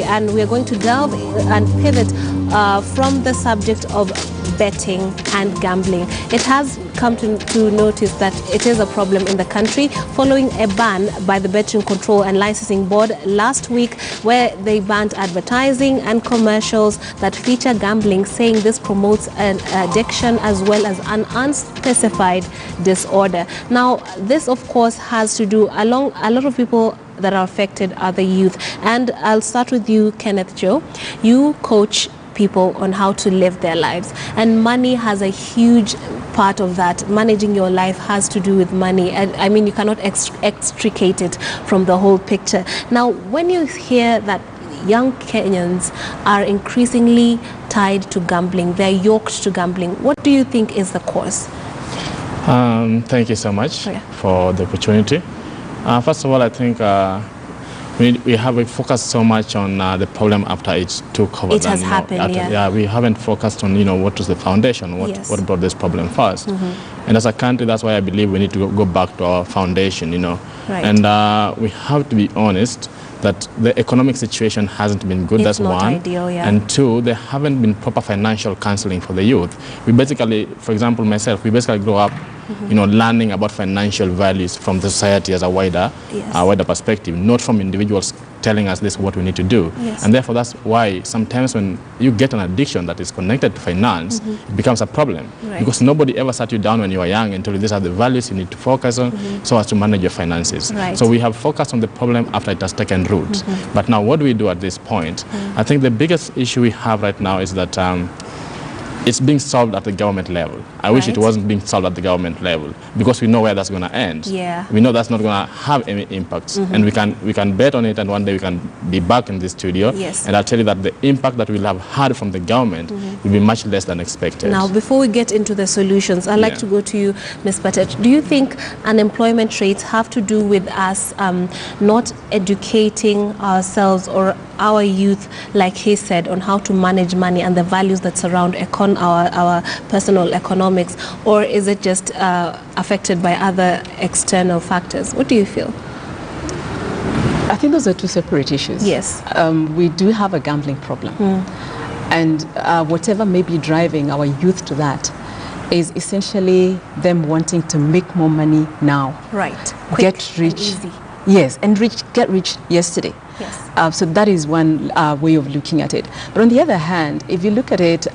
And we are going to delve and pivot from the subject of betting and gambling. It has come to notice that it is a problem in the country following a ban by the Betting Control and Licensing Board last week, where they banned advertising and commercials that feature gambling, saying this promotes an addiction as well as an unspecified disorder. Now, this of course has to do a lot of people that are affected are the youth. And I'll start with you, Kenneth Joe. You coach people on how to live their lives, and money has a huge part of that. Managing your life has to do with money, and I mean, you cannot extricate it from the whole picture. Now, when you hear that young Kenyans are increasingly tied to gambling, they're yoked to gambling, what do you think is the cause? Thank you so much for the opportunity. First of all, I think we have focused so much on the problem after it took over. It has happened, yeah. We haven't focused on, what was the foundation, what brought this problem first. And as a country, that's why I believe we need to go back to our foundation, Right. And we have to be honest that the economic situation hasn't been good. It's that's not one. Ideal, yeah. And two, there haven't been proper financial counseling for the youth. We basically, for example, myself, we basically grow up learning about financial values from the society as a wider perspective, not from individuals telling us this is what we need to do. Yes. And therefore, that's why sometimes when you get an addiction that is connected to finance, it becomes a problem. Right. Because nobody ever sat you down when you were young and told you these are the values you need to focus on so as to manage your finances. Right. So we have focused on the problem after it has taken root. But now what do we do at this point? I think the biggest issue we have right now is that it's being solved at the government level. I wish it wasn't being solved at the government level, because we know where that's going to end. Yeah. We know that's not going to have any impacts, and we can bet on it, and one day we can be back in this studio. Yes. And I'll tell you that the impact that we'll have had from the government will be much less than expected. Now, before we get into the solutions, I'd like to go to you, Ms. Patet. Do you think unemployment rates have to do with us not educating ourselves or our youth, like he said, on how to manage money and the values that surround our personal economics, or is it just affected by other external factors? What do you feel? I think those are two separate issues. Yes. We do have a gambling problem. And whatever may be driving our youth to that is essentially them wanting to make more money now. Right. Quick, get rich. And easy. Yes, and get rich yesterday. Yes. So that is one way of looking at it. But on the other hand, if you look at it,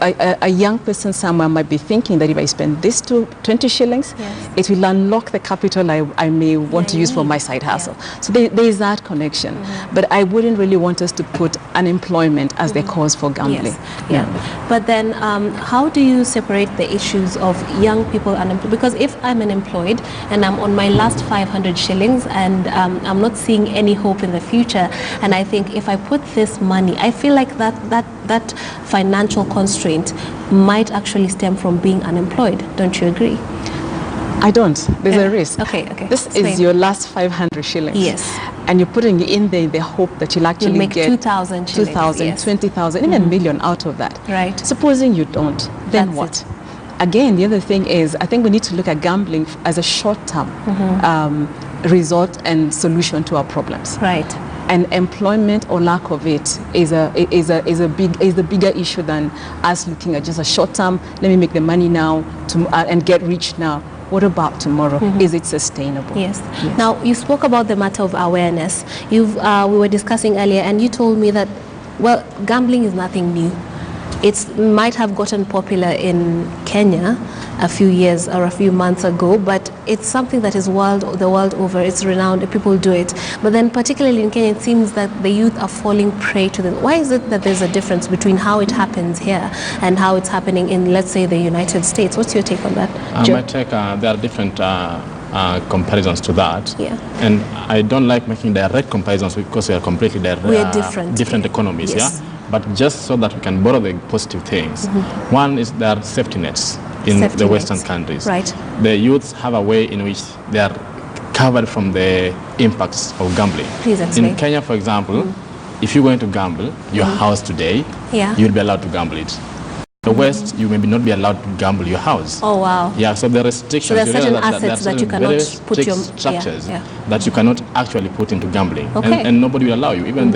a young person somewhere might be thinking that if I spend this 20 shillings, it will unlock the capital I may want to use for my side hustle. So there is that connection. But I wouldn't really want us to put unemployment as the cause for gambling. Yes. But then how do you separate the issues of young people unemployed? Because if I'm unemployed and I'm on my last 500 shillings and I'm not seeing any hope in the future, and I think if I put this money, I feel like that financial constraint might actually stem from being unemployed. Don't you agree? I don't. There's a risk. Okay. This is your last 500 shillings. Yes. And you're putting in there the hope that you'll actually make get 2,000 shillings. 2,000, 20,000, even a million out of that. Right. Supposing you don't, then That's what? Again, the other thing is, I think we need to look at gambling as a short-term result and solution to our problems. Right. And employment or lack of it is the bigger issue than us looking at just a short term. Let me make the money now and get rich now. What about tomorrow? Is it sustainable? Yes. Now, you spoke about the matter of awareness. We were discussing earlier, and you told me that, well, gambling is nothing new. It might have gotten popular in Kenya a few years or a few months ago, but it's something that is the world over. It's renowned, people do it. But then particularly in Kenya, it seems that the youth are falling prey to this. Why is it that there's a difference between how it happens here and how it's happening in, let's say, the United States? What's your take on that? My take, there are different comparisons to that. Yeah. And I don't like making direct comparisons because we are completely different economies. Yes. Yeah. But just so that we can borrow the positive things. One is there are safety nets in the Western countries. Right. The youths have a way in which they are covered from the impacts of gambling. Please explain. In Kenya, for example, if you're going to gamble your house today, you'll be allowed to gamble it. The West, you may not be allowed to gamble your house. Oh, wow. Yeah, so there are restrictions. So there are certain assets that you cannot put your structures that you cannot actually put into gambling. Okay. And nobody will allow you. Even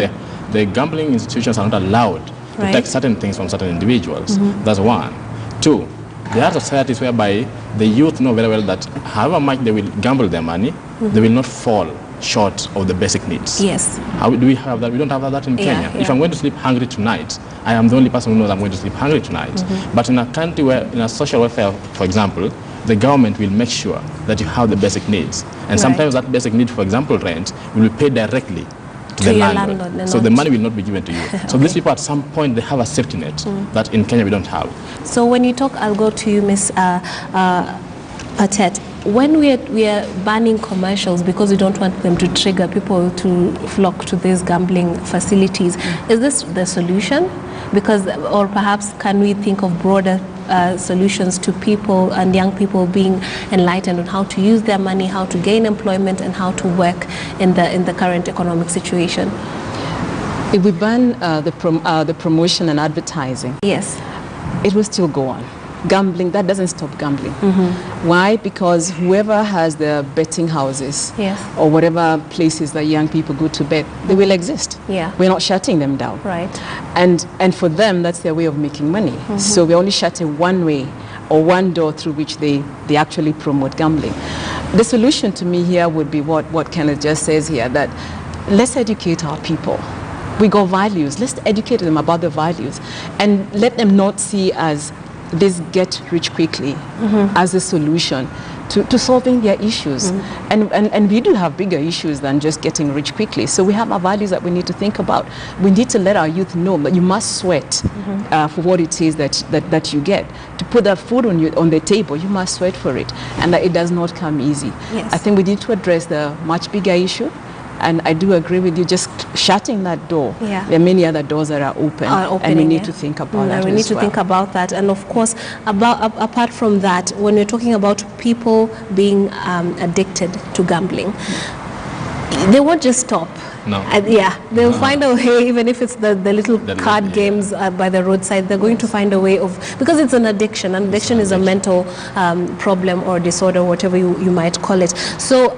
the gambling institutions are not allowed to Right. take certain things from certain individuals. That's one. Two, there are societies whereby the youth know very well that however much they will gamble their money, they will not fall short of the basic needs. Yes. How do we have that? We don't have that in Yeah, Kenya. yeah. If I'm going to sleep hungry tonight, I am the only person who knows I'm going to sleep hungry tonight. But in a country where, in a social welfare, for example, the government will make sure that you have the basic needs. And sometimes that basic need, for example, rent, will be paid directly to the your landlord. landlord, So the not- money will not be given to you. So these people at some point, they have a safety net that in Kenya we don't have. So when you talk, I'll go to you, Ms. Patet. When we are banning commercials because we don't want them to trigger people to flock to these gambling facilities, is this the solution? Because, or perhaps can we think of broader solutions to people and young people being enlightened on how to use their money, how to gain employment, and how to work in the current economic situation? If we ban the promotion and advertising, Yes. it will still go on. Gambling, that doesn't stop gambling. Why? Because whoever has the betting houses Yes. or whatever places that young people go to bet, they will exist. Yeah. We're not shutting them down. Right. And for them, that's their way of making money. So we're only shutting one way or one door through which they actually promote gambling. The solution to me here would be what Kenneth just says here, that let's educate our people. We got values. Let's educate them about the values and let them not see as this get rich quickly as a solution to solving their issues. And we do have bigger issues than just getting rich quickly. So we have our values that we need to think about. We need to let our youth know that you must sweat for what it is that you get. To put that food on the table, you must sweat for it. And that it does not come easy. Yes. I think we need to address the much bigger issue. And I do agree with you, just shutting that door. Yeah. There are many other doors that are open, and we need to think about that We need as to well. think about that. And of course, apart from that, when we're talking about people being addicted to gambling, they won't just stop. No. They'll find a way, even if it's the little The card little- games by the roadside, they're going to find a way of, because it's an addiction. An addiction is a mental problem or disorder, whatever you might call it. So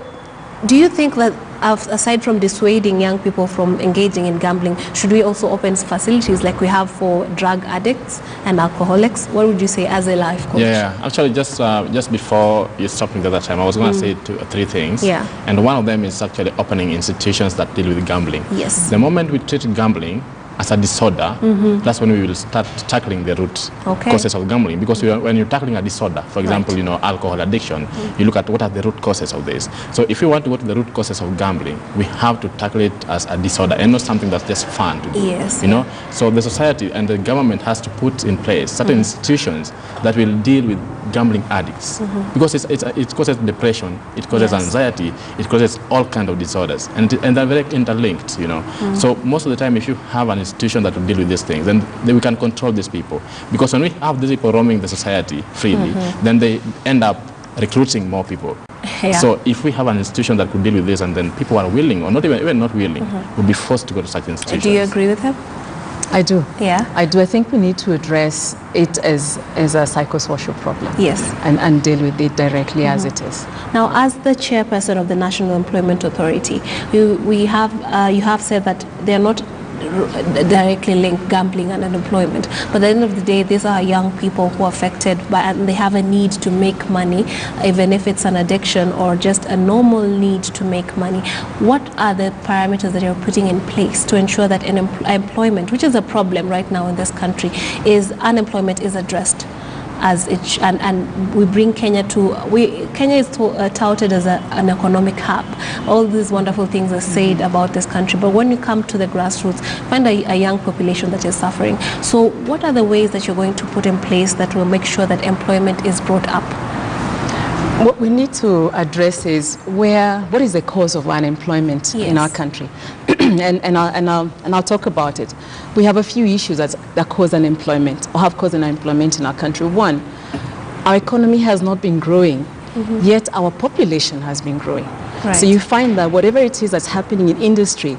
do you think that aside from dissuading young people from engaging in gambling, should we also open facilities like we have for drug addicts and alcoholics? What would you say as a life coach? Yeah, actually, just before you stopped me the other time, I was going to say three things. Yeah. And one of them is actually opening institutions that deal with gambling. Yes. The moment we treat gambling as a disorder, that's when we will start tackling the root Okay. causes of gambling. Because when you're tackling a disorder, for example, alcohol addiction, you look at what are the root causes of this. So if we want to go to the root causes of gambling, we have to tackle it as a disorder and not something that's just fun to do. Yes. So the society and the government has to put in place certain institutions that will deal with gambling addicts, because it causes depression, it causes Yes. anxiety, it causes all kinds of disorders, and they're very interlinked. So most of the time, if you have an institution that will deal with these things, then we can control these people. Because when we have these people roaming the society freely, then they end up recruiting more people. Yeah. So if we have an institution that could deal with this, and then people are willing, or not even not willing, will be forced to go to such institutions. Do you agree with him? I do. Yeah. I do. I think we need to address it as a psychosocial problem. Yes. And deal with it directly as it is. Now, as the chairperson of the National Employment Authority, you have said that they are not directly linked, gambling and unemployment, but at the end of the day, these are young people who are affected by, and they have a need to make money, even if it's an addiction or just a normal need to make money. What are the parameters that you're putting in place to ensure that employment, which is a problem right now in this country, unemployment is addressed? And we bring Kenya Kenya is touted as an economic hub. All these wonderful things are said about this country, but when you come to the grassroots, find a young population that is suffering. So what are the ways that you're going to put in place that will make sure that employment is brought up? What we need to address is what is the cause of unemployment in our country, and I'll talk about it. We have a few issues that cause unemployment or have caused unemployment in our country. One, our economy has not been growing, yet our population has been growing. Right. So you find that whatever it is that's happening in industry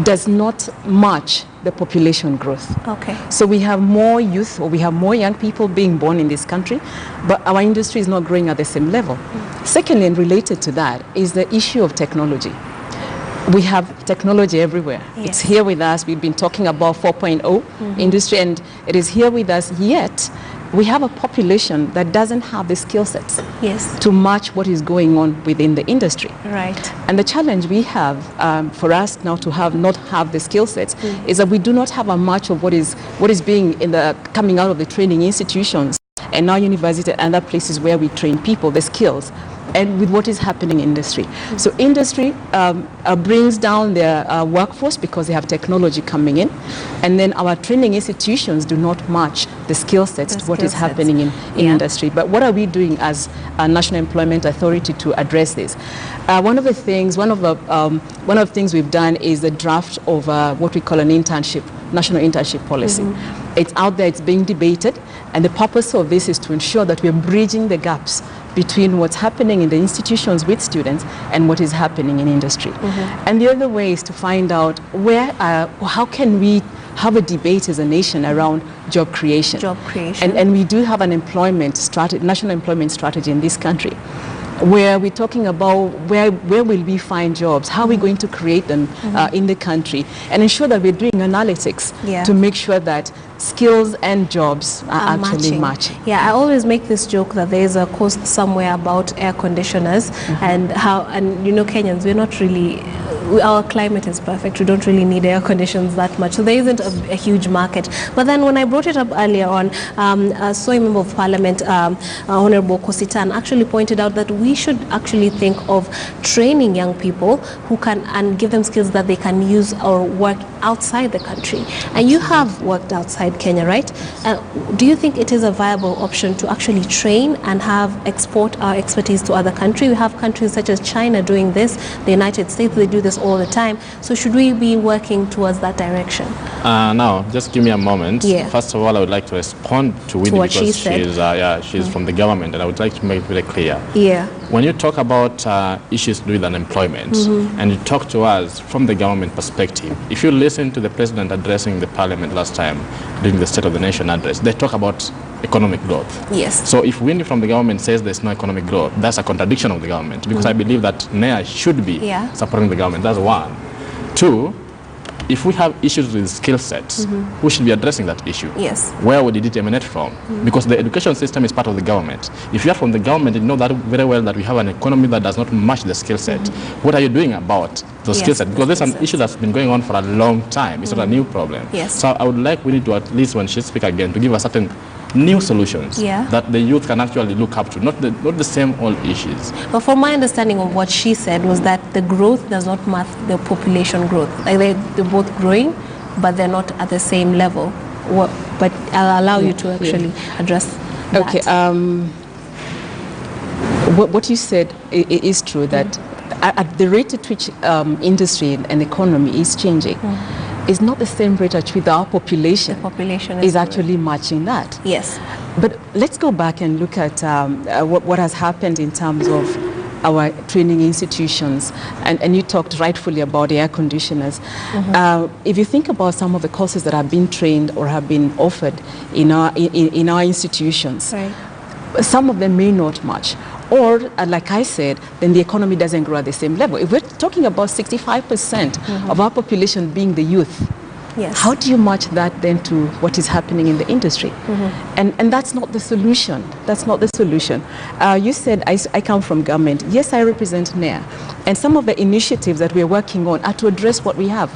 does not match the population growth. Okay. So we have more youth, or we have more young people being born in this country, but our industry is not growing at the same level. Secondly, and related to that, is the issue of technology. We have technology everywhere. Yes. It's here with us. We've been talking about 4.0 industry, and it is here with us, yet we have a population that doesn't have the skill sets Yes. to match what is going on within the industry. Right. And the challenge we have for us now to not have the skill sets is that we do not have a match of what is being coming out of the training institutions and now university and other places where we train people, the skills, and with what is happening in industry. So industry brings down their workforce because they have technology coming in, and then our training institutions do not match the skill sets to what is happening in industry. But what are we doing as a National Employment Authority to address this? One of the things we've done is the draft of what we call an national internship policy. It's out there, it's being debated, and the purpose of this is to ensure that we're bridging the gaps between what's happening in the institutions with students and what is happening in industry. And the other way is to find out how can we have a debate as a nation around job creation. Job creation. And we do have an national employment strategy in this country, where we're talking about where will we find jobs, how are we going to create them in the country, and ensure that we're doing analytics to make sure that skills and jobs are actually matching. Yeah, I always make this joke that there is a course somewhere about air conditioners and you know, Kenyans, we're not really, our climate is perfect. We don't really need air conditions that much. So there isn't a huge market. But then when I brought it up earlier on, a Soy Member of Parliament, Honorable Kositan, actually pointed out that we should actually think of training young people who can, and give them skills that they can use or work outside the country. And you have worked outside Kenya, right? Do you think it is a viable option to actually train and export our expertise to other countries? We have countries such as China doing this, the United States, they do this all the time. So should we be working towards that direction? Now, just give me a moment. Yeah. First of all, I would like to respond to Winnie because she's from the government, and I would like to make it very clear. Yeah. When you talk about issues to do with unemployment, and you talk to us from the government perspective, if you listen to the president addressing the parliament last time during the State of the Nation address, they talk about economic growth. Yes. So if Winnie from the government says there's no economic growth, that's a contradiction of the government, because I believe that NEA should be supporting the government. That's one. Two, if we have issues with skill sets, we should be addressing that issue. Yes. Where would it emanate from? Because the education system is part of the government. If you are from the government, you know that very well that we have an economy that does not match the skill set. What are you doing about those skill sets? Because this is an issue that's been going on for a long time. It's not a new problem. Yes. So I would like Winnie to, at least when she speaks again, to give us certain new solutions that the youth can actually look up to, not the same old issues. But from my understanding of what she said was that the growth does not match the population growth. Like they're both growing, but they're not at the same level. But I'll allow you to actually address that. Okay. What you said is true, that at the rate at which industry and economy is changing, is not the same rate at which our population, is actually matching that. Yes. But let's go back and look at what has happened in terms of our training institutions. And you talked rightfully about the air conditioners. If you think about some of the courses that have been trained or have been offered in our institutions, some of them may not match. Or, like I said, then the economy doesn't grow at the same level. If we're talking about 65% of our population being the youth, how do you match that then to what is happening in the industry? And that's not the solution. That's not the solution. You said I come from government. Yes, I represent NEA. And some of the initiatives that we're working on are to address what we have.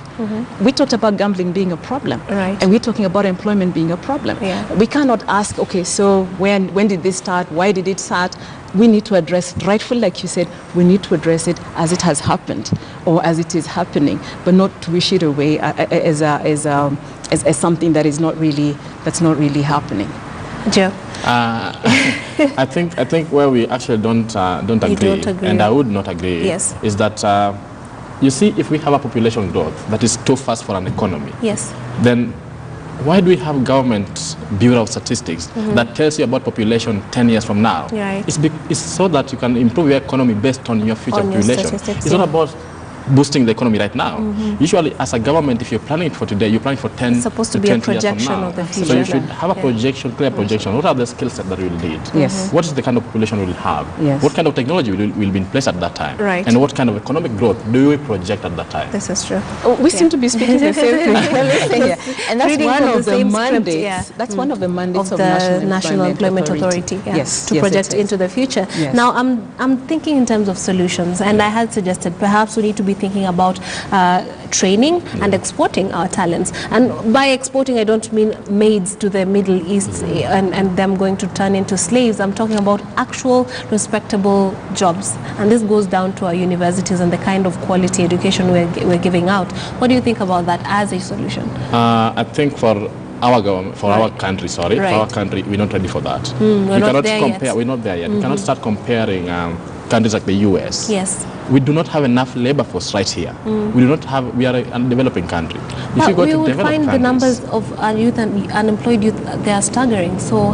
We talked about gambling being a problem. And we're talking about employment being a problem. We cannot ask, okay, so when did this start? Why did it start? We need to address, rightfully, like you said, we need to address it as it has happened or as it is happening, but not to wish it away as something that is not really happening. Joe? I think where we actually don't agree, and I would not agree, is that you see, if we have a population growth that is too fast for an economy, then why do we have government Bureau of Statistics that tells you about population 10 years from now? It's so that you can improve your economy based on your future population. It's not about boosting the economy right now. Usually, as a government, if you're planning it for today, you're planning for 10 It's supposed to be 20 a projection years from now. of the future. So you should have a projection, clear projection. What are the skill sets that we'll need? Yes. What is the kind of population we'll have? Yes. What kind of technology will be in place at that time? Right. And what kind of economic growth do we project at that time? This is true. Oh, we seem to be speaking the same thing. And that's Reading one from of the the same script, mandates. yeah. That's one of the mandates Of the National Employment Authority, yeah, Yes, to yes, project it is. into the future. Yes. Now, I'm thinking in terms of solutions, and I had suggested perhaps we need to be thinking about training and exporting our talents. And by exporting, I don't mean maids to the Middle East and them going to turn into slaves. I'm talking about actual respectable jobs, and this goes down to our universities and the kind of quality education we're giving out. What do you think about that as a solution? I think for our government, for our country, Right. for our country, we're not ready for that. we're we not cannot there compare. yet. We're not there yet. We cannot start comparing countries like the US. Yes. We do not have enough labor force right here. We do not have. We are a developing country. But we would developed find the countries- numbers of our youth and unemployed youth, they are staggering. So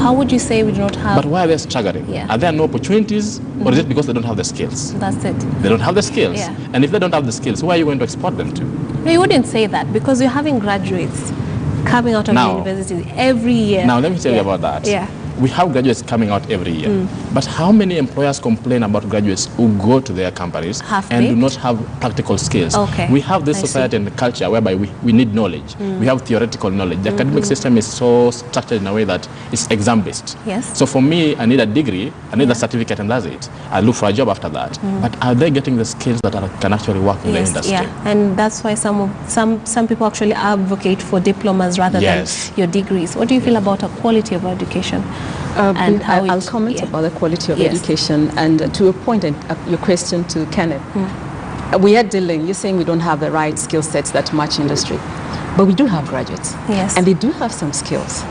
how would you say we do not have? But why are they struggling? Yeah. Are there no opportunities, or is it because they don't have the skills? That's it. They don't have the skills. Yeah. And if they don't have the skills, who are you going to export them to? No, you wouldn't say that because you're having graduates coming out of Now- universities every year. Now, let me tell you Yeah. about that. Yeah. We have graduates coming out every year. But how many employers complain about graduates who go to their companies and do Half-baked? not have practical skills? Okay. We have this I see. society and culture whereby we need knowledge. We have theoretical knowledge. The academic system is so structured in a way that it's exam-based. Yes. So for me, I need a degree, I need a certificate, and that's it. I look for a job after that. But are they getting the skills that can actually work in the Yes, industry? yeah, and that's why some people actually advocate for diplomas rather Yes. than your degrees. What do you feel about a quality of education? And how I'll it- comment yeah. about the quality of Yes. education, and to a point, your question to Kenneth. We are dealing, you're saying we don't have the right skill sets that match industry, but we do have graduates. Yes. And they do have some skills.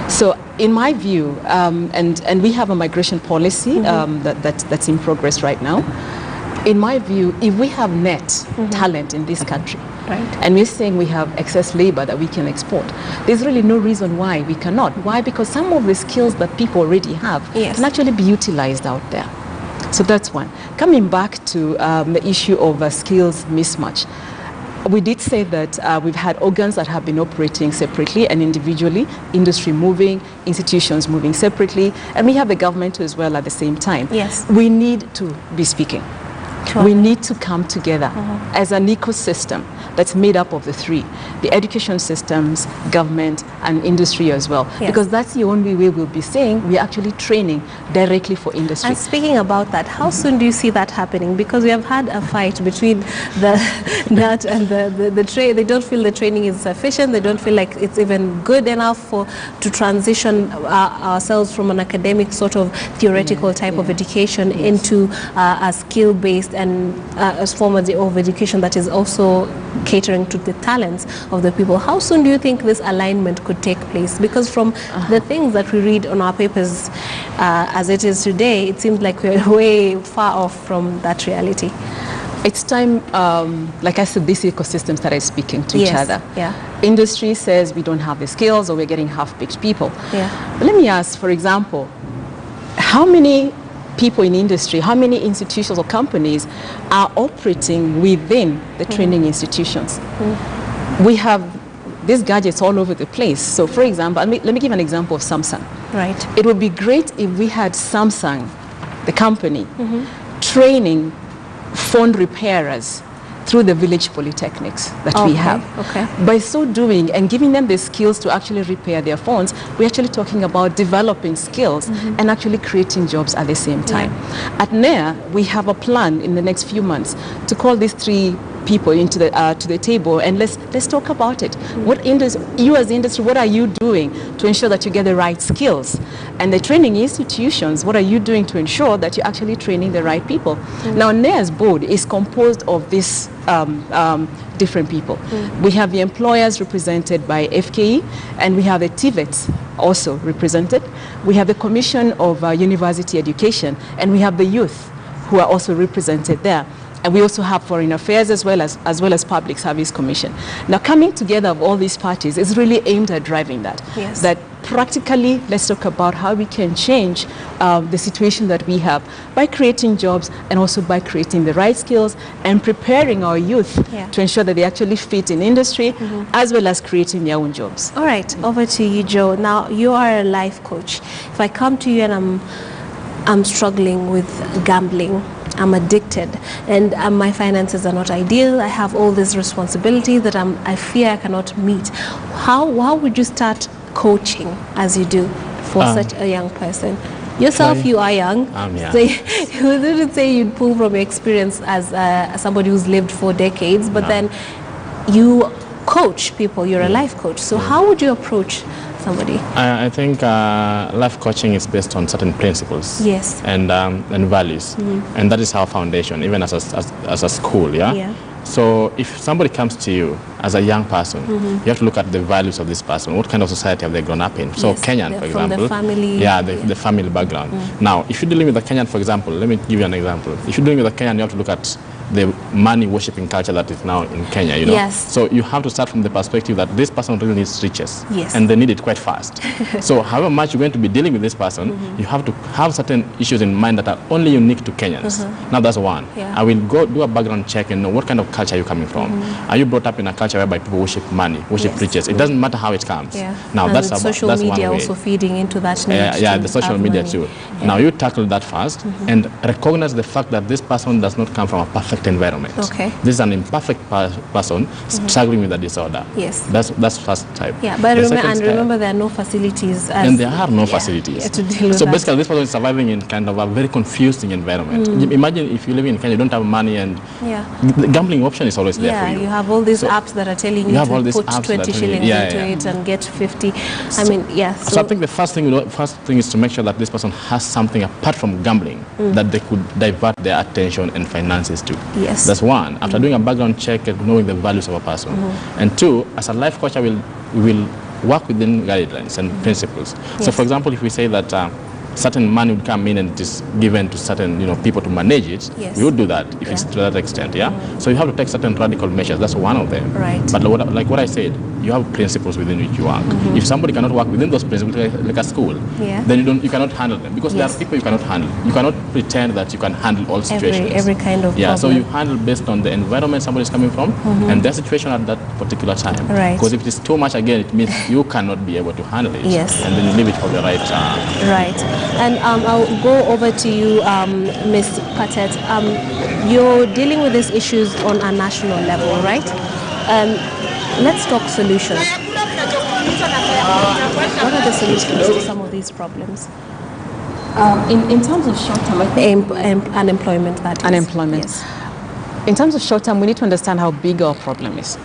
So in my view, and we have a migration policy that's in progress right now. In my view, if we have net talent in this country, Right. and we're saying we have excess labor that we can export, there's really no reason why we cannot. Why? Because some of the skills that people already have Yes. can actually be utilized out there. So that's one. Coming back to the issue of skills mismatch, we did say that we've had organs that have been operating separately and individually, industry moving, institutions moving separately, and we have the government as well at the same time. Yes. We need to be speaking. Sure. We need to come together as an ecosystem that's made up of the three, the education systems, government, and industry as well. Yes. Because that's the only way we'll be saying we're actually training directly for industry. And speaking about that, how soon do you see that happening? Because we have had a fight between the NAT and the trade. They don't feel the training is sufficient. They don't feel like it's even good enough to transition ourselves from an academic sort of theoretical type of education into a skill-based and a form of education that is also catering to the talents of the people. How soon do you think this alignment could take place? Because from the things that we read on our papers as it is today, it seems like we're way far off from that reality. It's time, like I said, these ecosystems that are speaking to each Yes, other. yeah. Industry says we don't have the skills or we're getting half-baked people. Yeah. But let me ask, for example, how many people in industry, how many institutions or companies are operating within the training institutions? We have these gadgets all over the place. So for example, let me give an example of Samsung. Right. It would be great if we had Samsung, the company, training phone repairers through the village polytechnics that we have. Okay. By so doing and giving them the skills to actually repair their phones, we're actually talking about developing skills and actually creating jobs at the same time. At NEA, we have a plan in the next few months to call these three people into the to the table and let's talk about it. What you as the industry, what are you doing to ensure that you get the right skills? And the training institutions, what are you doing to ensure that you're actually training the right people? Now, NEA's board is composed of these different people. We have the employers represented by FKE, and we have the TVETs also represented. We have the Commission of University Education, and we have the youth who are also represented there. And we also have Foreign Affairs as well as Public Service Commission. Now, coming together of all these parties is really aimed at driving that. Yes. That practically, let's talk about how we can change the situation that we have by creating jobs and also by creating the right skills and preparing our youth to ensure that they actually fit in industry as well as creating their own jobs. All right, over to you, Joe. Now, you are a life coach. If I come to you and I'm struggling with gambling, I'm addicted, and my finances are not ideal, I have all this responsibility that I fear I cannot meet, how would you start coaching as you do for such a young person? Yourself, you are young, so you didn't say you'd pull from your experience as somebody who's lived for decades, but then you coach people, you're a life coach, so how would you approach somebody? I think life coaching is based on certain principles and values, and that is our foundation, even as a school. So if somebody comes to you as a young person, you have to look at the values of this person. What kind of society have they grown up in? So Kenyan, for example, the family, the family background. Now, if you're dealing with a Kenyan, for example, let me give you an example. If you're dealing with a Kenyan, you have to look at the money worshipping culture that is now in Kenya, you know. So you have to start from the perspective that this person really needs riches, and they need it quite fast. So however much you're going to be dealing with this person, you have to have certain issues in mind that are only unique to Kenyans. Now that's one. I will go do a background check and know what kind of culture you're coming from. Are you brought up in a culture whereby people worship money, worship riches? It doesn't matter how it comes. Now and that's social media also feeding into that need. The social media too. Now you tackle that first and recognize the fact that this person does not come from a perfect environment. This is an imperfect person struggling with a disorder. That's first type. But remember there are no facilities. And there are no facilities. To deal with so basically this person is surviving in kind of a very confusing environment. Imagine if you live in Kenya, you don't have money, and the gambling option is always there for you. You have all these apps that are telling you to put 20 shillings into it and get 50. So I think the first thing is to make sure that this person has something apart from gambling that they could divert their attention and finances to. That's one. After doing a background check and knowing the values of a person. And two, as a life coach, we will work within guidelines and principles. So for example, if we say that certain money would come in and it is given to certain people to manage it, we would do that if it's to that extent. So you have to take certain radical measures. That's one of them. But like what I said, you have principles within which you work. If somebody cannot work within those principles, like a school, then you cannot handle them, because there are people you cannot handle. You cannot pretend that you can handle all situations. Every kind of problem. So you handle based on the environment somebody is coming from and their situation at that particular time. Because if it is too much, again, it means you cannot be able to handle it. And then you leave it for the right time. And I'll go over to you, Ms. Patet. You're dealing with these issues on a national level, right? Let's talk solutions. What are the solutions to some of these problems? In terms of short-term, unemployment, that is. Unemployment. In terms of short-term, we need to understand how big our problem is.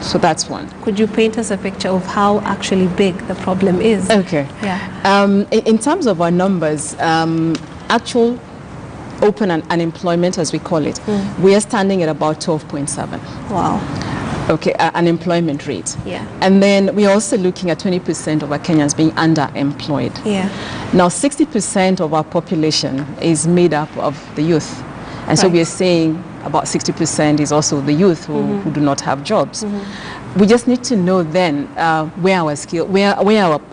So that's one. Could you paint us a picture of how actually big the problem is? In terms of our numbers, actual open unemployment, as we call it, we are standing at about 12.7. Wow. Unemployment rate. And then we're also looking at 20% of our Kenyans being underemployed. Now, 60% of our population is made up of the youth. And so we are saying about 60% is also the youth who do not have jobs. We just need to know then where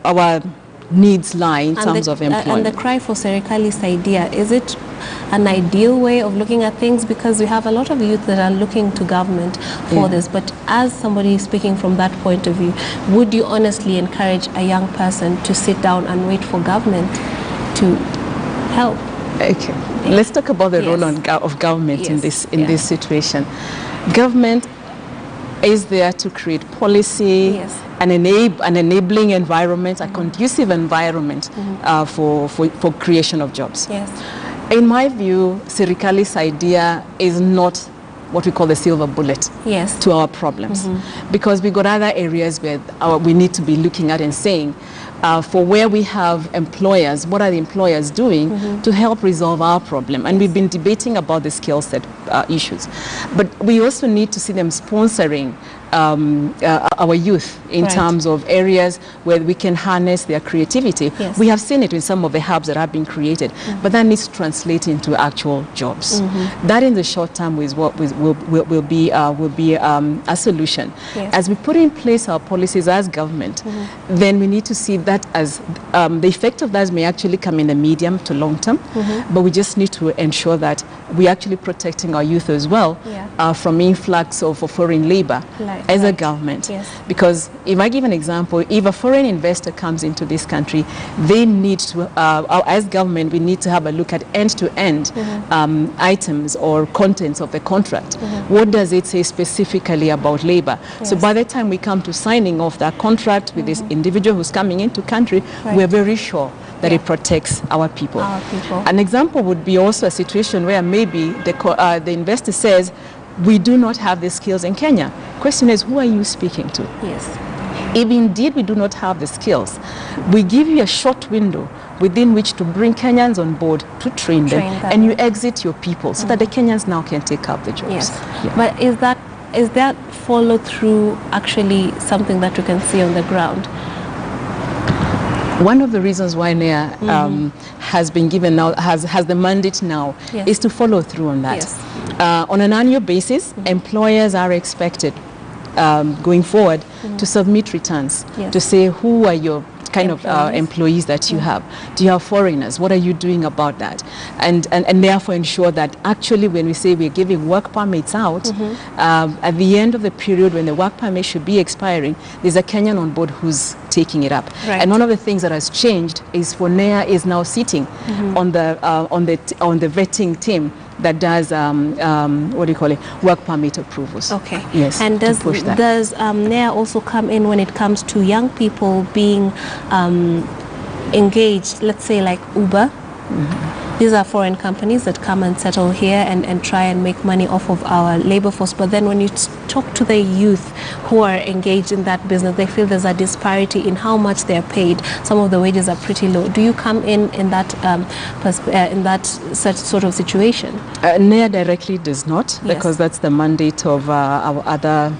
our needs lie in terms of employment. And the cry for Serikali's idea, is it an ideal way of looking at things? Because we have a lot of youth that are looking to government for this, but as somebody speaking from that point of view, would you honestly encourage a young person to sit down and wait for government to help? Let's talk about the role of government in this situation. Government is there to create policy, an enabling environment, a conducive environment for creation of jobs. In my view, Serikali's idea is not what we call the silver bullet to our problems, because we got other areas where we need to be looking at and saying, for where we have employers, what are the employers doing to help resolve our problem? And we've been debating about the skill set issues. But we also need to see them sponsoring our youth in terms of areas where we can harness their creativity. We have seen it in some of the hubs that have been created, but that needs to translate into actual jobs. That in the short term is what will be a solution. As we put in place our policies as government, then we need to see that as the effect of that may actually come in the medium to long term, but we just need to ensure that we're actually protecting our youth as well from influx of foreign labor as a government. Yes. Because if I give an example, if a foreign investor comes into this country, they need to, as government, we need to have a look at end-to-end items or contents of the contract. What does it say specifically about labor? Yes. So by the time we come to signing off that contract with this individual who's coming into country, we're very sure that it protects our people. An example would be also a situation where maybe the investor says, we do not have the skills in Kenya. Question is, who are you speaking to? Yes. If indeed we do not have the skills, we give you a short window within which to bring Kenyans on board to train them, and you exit your people so that the Kenyans now can take up the jobs. Yes. But is that follow through actually something that you can see on the ground? One of the reasons why NEA has been given now, has the mandate now, is to follow through on that. Yes. On an annual basis, employers are expected going forward to submit returns to say who are your kind of employees that you have. Do you have foreigners? What are you doing about that? And therefore ensure that actually when we say we're giving work permits out, at the end of the period when the work permit should be expiring, there's a Kenyan on board who's taking it up. Right. And one of the things that has changed is for NEA is now sitting on the vetting team that does work permit approvals. Okay. Yes. And does NEA also come in when it comes to young people being engaged, let's say like Uber? These are foreign companies that come and settle here and try and make money off of our labor force. But then when you talk to the youth who are engaged in that business, they feel there's a disparity in how much they're paid. Some of the wages are pretty low. Do you come in that such sort of situation? NEA directly does not, because that's the mandate of our other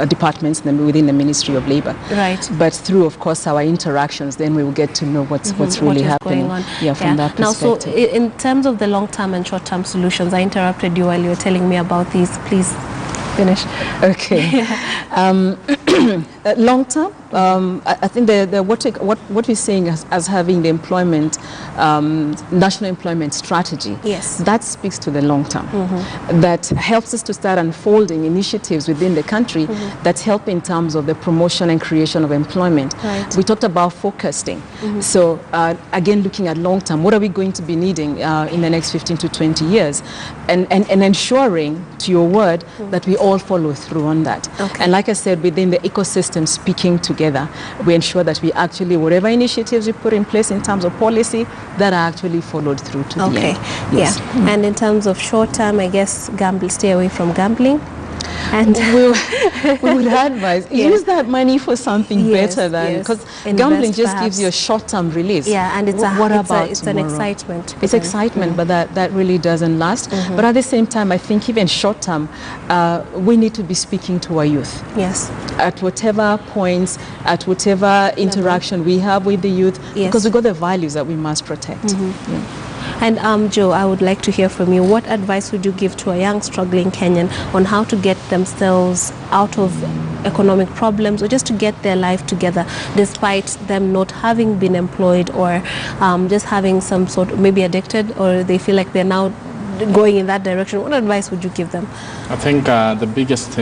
departments within the Ministry of Labor. Right. But through, of course, our interactions, then we will get to know what's really happening. Going on. From that perspective. Now, so in terms of the long-term and short-term solutions, I interrupted you while you were telling me about these. Please finish. Okay. Long-term, I think what we're seeing as having the employment, national employment strategy, that speaks to the long-term. That helps us to start unfolding initiatives within the country that help in terms of the promotion and creation of employment. Right. We talked about focusing. So again, looking at long-term, what are we going to be needing in the next 15 to 20 years? And ensuring, to your word, that we all follow through on that. Okay. And like I said, within the ecosystem speaking together, we ensure that we actually, whatever initiatives we put in place in terms of policy, that are actually followed through to the end. Yes. And in terms of short term, I guess stay away from gambling. And we would advise use that money for something better than, because gambling just gives you a short-term release. And it's an excitement. It's excitement, but that really doesn't last. But at the same time, I think even short-term, we need to be speaking to our youth. Yes. At whatever points, at whatever interaction we have with the youth, because we've got the values that we must protect. And Joe, I would like to hear from you. What advice would you give to a young struggling Kenyan on how to get themselves out of economic problems, or just to get their life together despite them not having been employed, or just having some sort of, maybe addicted, or they feel like they're now going in that direction? What advice would you give them? I think the biggest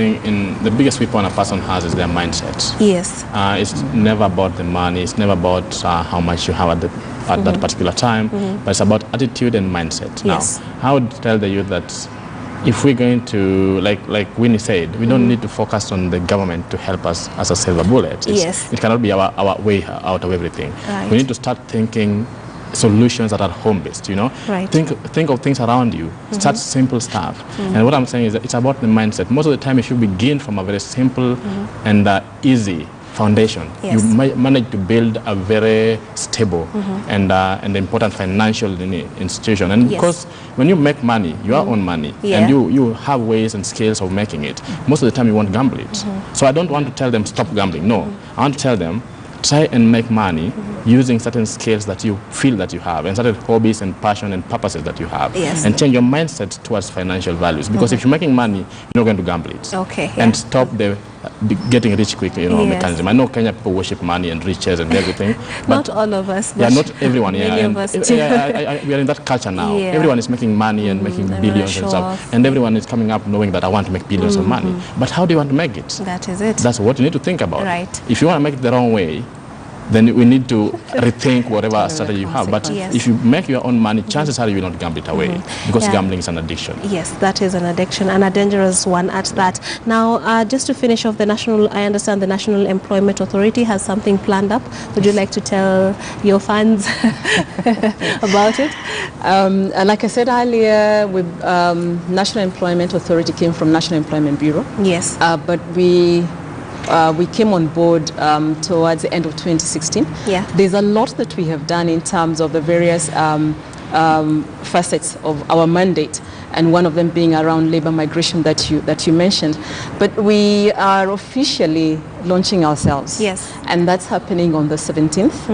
weapon a person has is their mindset. Yes. It's never about the money. It's never about how much you have at that particular time, but it's about attitude and mindset. Yes. Now, I would tell the youth that if we're going to, like Winnie said, we don't need to focus on the government to help us as a silver bullet. It cannot be our way out of everything. Right. We need to start thinking solutions that are home-based, Right. Think of things around you. Start simple stuff. And what I'm saying is that it's about the mindset. Most of the time, if you begin from a very simple and easy foundation, you manage to build a very stable and important financial institution. And because when you make money, your own money, and you have ways and skills of making it, most of the time you won't gamble it. So I don't want to tell them stop gambling. No, I want to tell them try and make money using certain skills that you feel that you have, and certain hobbies and passion and purposes that you have, Yes. and change your mindset towards financial values. Because if you're making money, you're not going to gamble it. Okay. And stop the getting rich quick, Yes. mechanism. I know Kenya people worship money and riches and everything, Not but all of us. yeah, but not everyone. Many Yeah, of and us too. we are in that culture now. Yeah. Everyone is making money and making they billions wanna and show stuff, off. and everyone is coming up knowing that I want to make billions of money. But how do you want to make it? That is it. That's what you need to think about. Right. If you want to make it the wrong way, then we need to rethink whatever strategy you have. But consequences. if you make your own money, chances are you will not gamble it away, because Yeah. gambling is an addiction. Yes, that is an addiction, and a dangerous one at that. Now, just to finish off, I understand the National Employment Authority has something planned up. Would you like to tell your fans about it? Like I said earlier, National Employment Authority came from National Employment Bureau. Yes. But we came on board towards the end of 2016. Yeah. There's a lot that we have done in terms of the various facets of our mandate, and one of them being around labor migration that you mentioned. But we are officially launching ourselves. Yes. And that's happening on the 17th.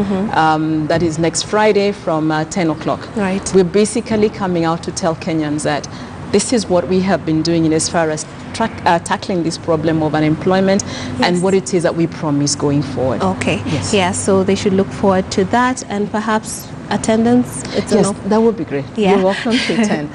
That is next Friday from 10 o'clock. Right. We're basically coming out to tell Kenyans that this is what we have been doing in as far as tackling this problem of unemployment, and what it is that we promise going forward. Okay. Yes. Yeah, so they should look forward to that, and perhaps attendance. It's Yes, that would be great. Yeah. You're welcome to attend.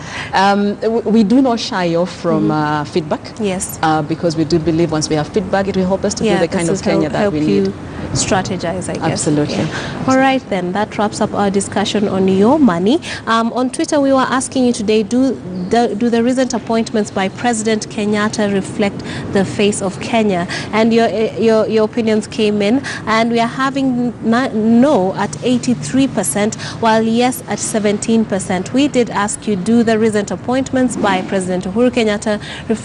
We do not shy off from feedback. Yes. Because we do believe once we have feedback, it will help us to build the kind of Kenya that we need. Strategize, I guess. Absolutely. Yeah. All right, then that wraps up our discussion on your money. On Twitter, we were asking you today: do the recent appointments by President Kenyatta reflect the face of Kenya? And your opinions came in, and we are having no at 83%, while yes at 17%. We did ask you: do the recent appointments by President Uhuru Kenyatta reflect